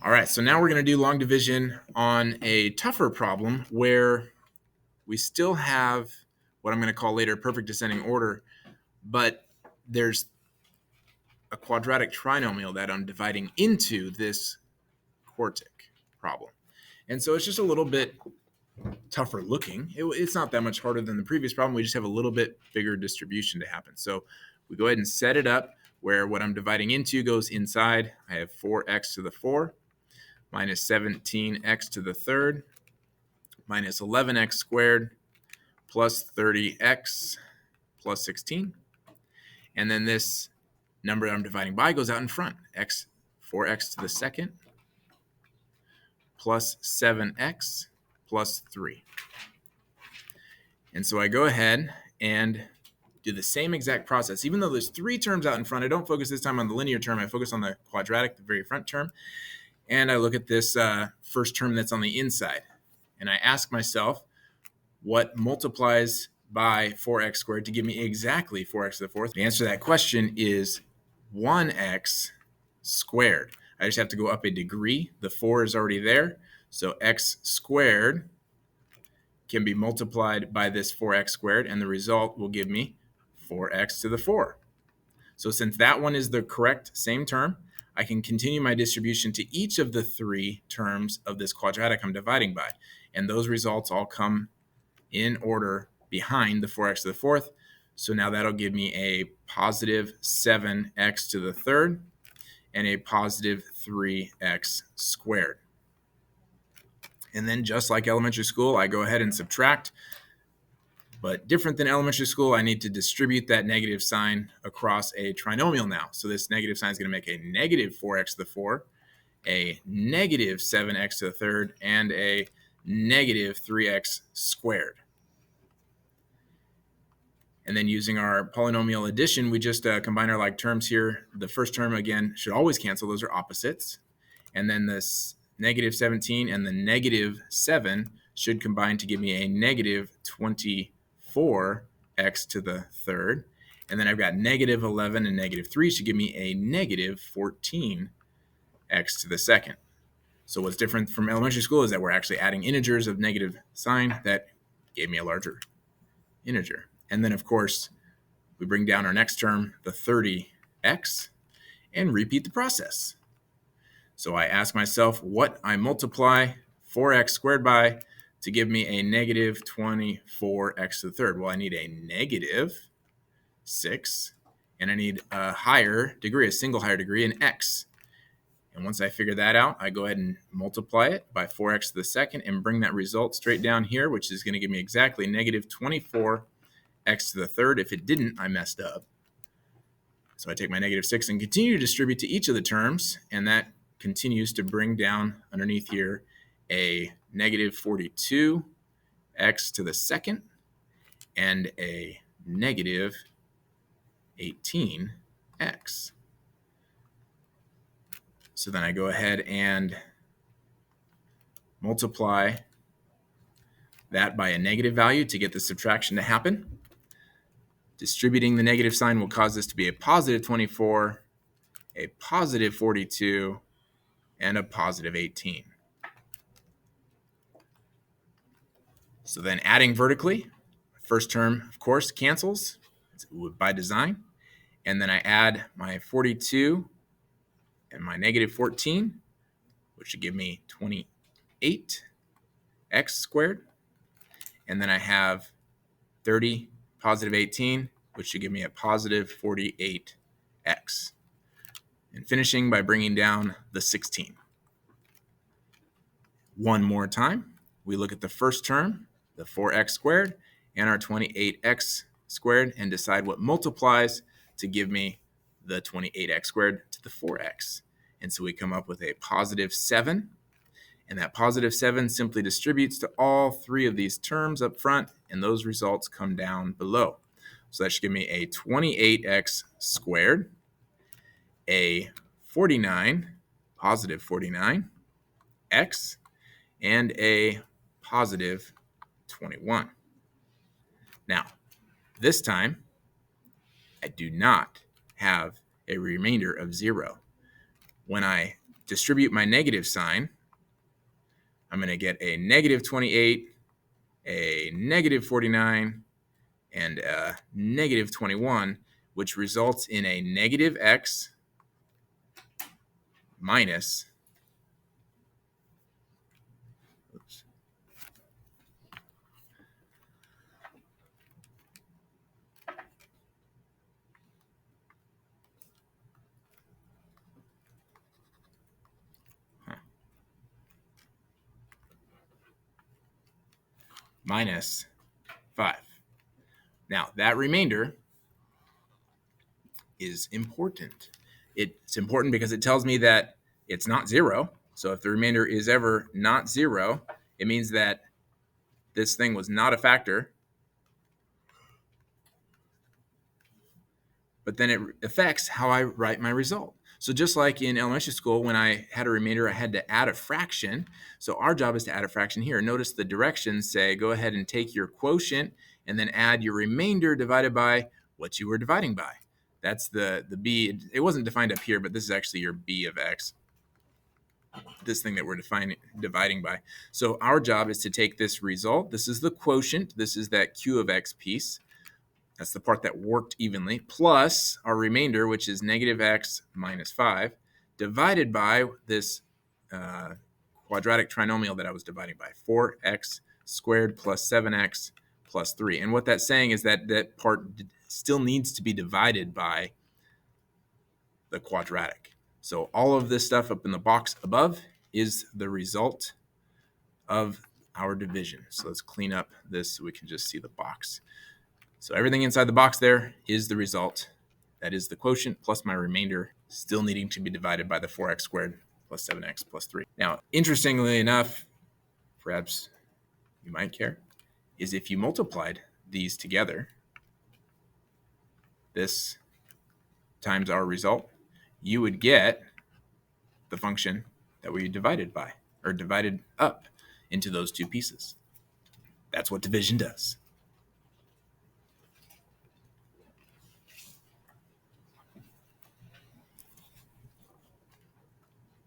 All right, so now we're going to do long division on a tougher problem where we still have what I'm going to call later perfect descending order, but there's a quadratic trinomial that I'm dividing into this quartic problem. And so it's just a little bit tougher looking. It's not that much harder than the previous problem. We just have a little bit bigger distribution to happen. So we go ahead and set it up where what I'm dividing into goes inside. I have 4x to the 4 minus 17x to the third minus 11x squared plus 30x plus 16. And then this number that I'm dividing by goes out in front. 4x to the second plus 7x plus 3. And so I go ahead and do the same exact process. Even though there's 3 terms out in front, I don't focus this time on the linear term. I focus on the quadratic, the very front term. And I look at this first term that's on the inside. And I ask myself, what multiplies by 4x squared to give me exactly 4x to the fourth? The answer to that question is 1x squared. I just have to go up a degree. The 4 is already there. So x squared can be multiplied by this 4x squared, and the result will give me 4x to the 4. So since that one is the correct same term, I can continue my distribution to each of the 3 terms of this quadratic I'm dividing by. And those results all come in order behind the 4x to the fourth. So now that'll give me a positive 7x to the third and a positive 3x squared. And then just like elementary school, I go ahead and subtract. But different than elementary school, I need to distribute that negative sign across a trinomial now. So this negative sign is going to make a negative 4x to the 4, a negative 7x to the third, and a negative 3x squared. And then using our polynomial addition, we just combine our like terms here. The first term, again, should always cancel. Those are opposites. And then this negative 17 and the negative 7 should combine to give me a negative 24x to the third. And then I've got negative 11 and negative 3 should give me a negative 14x to the second. So what's different from elementary school is that we're actually adding integers of negative sign that gave me a larger integer. And then, of course, we bring down our next term, the 30x, and repeat the process. So I ask myself what I multiply 4x squared by to give me a negative 24x to the third. Well, I need a negative 6, and I need a higher degree, a single higher degree, an x. And once I figure that out, I go ahead and multiply it by 4x to the second and bring that result straight down here, which is going to give me exactly negative 24x to the third. If it didn't, I messed up. So I take my negative 6 and continue to distribute to each of the terms, and that continues to bring down underneath here a negative 42x to the second and a negative 18x. So then I go ahead and multiply that by a negative value to get the subtraction to happen. Distributing the negative sign will cause this to be a positive 24, a positive 42, and a positive 18. So then adding vertically, first term, of course, cancels by design. And then I add my 42 and my negative 14, which should give me 28x squared. And then I have 30 positive 18, which should give me a positive 48x. And finishing by bringing down the 16. One more time, we look at the first term, the 4x squared, and our 28x squared, and decide what multiplies to give me the 28x squared to the 4x. And so we come up with a positive 7. And that positive 7 simply distributes to all 3 of these terms up front, and those results come down below. So that should give me a 28x squared, a 49, positive 49x, and a positive 21. Now, this time, I do not have a remainder of 0. When I distribute my negative sign, I'm going to get a negative 28, a negative 49, and a negative 21, which results in a negative x minus, oops, minus 5. Now, that remainder is important. It's important because it tells me that it's not 0. So if the remainder is ever not 0, it means that this thing was not a factor. But then it affects how I write my result. So just like in elementary school, when I had a remainder, I had to add a fraction. So our job is to add a fraction here. Notice the directions say, go ahead and take your quotient and then add your remainder divided by what you were dividing by. That's the b. It wasn't defined up here, but this is actually your b of x, this thing that we're dividing by. So our job is to take this result. This is the quotient. This is that q of x piece. That's the part that worked evenly, plus our remainder, which is negative x minus 5, divided by this quadratic trinomial that I was dividing by, 4x squared plus 7x plus 3. And what that's saying is that that part still needs to be divided by the quadratic. So all of this stuff up in the box above is the result of our division. So let's clean up this so we can just see the box. So everything inside the box there is the result. That is the quotient plus my remainder still needing to be divided by the 4x squared plus 7x plus 3. Now, interestingly enough, perhaps you might care, is if you multiplied these together, this times our result, you would get the function that we divided by, or divided up into those two pieces. That's what division does.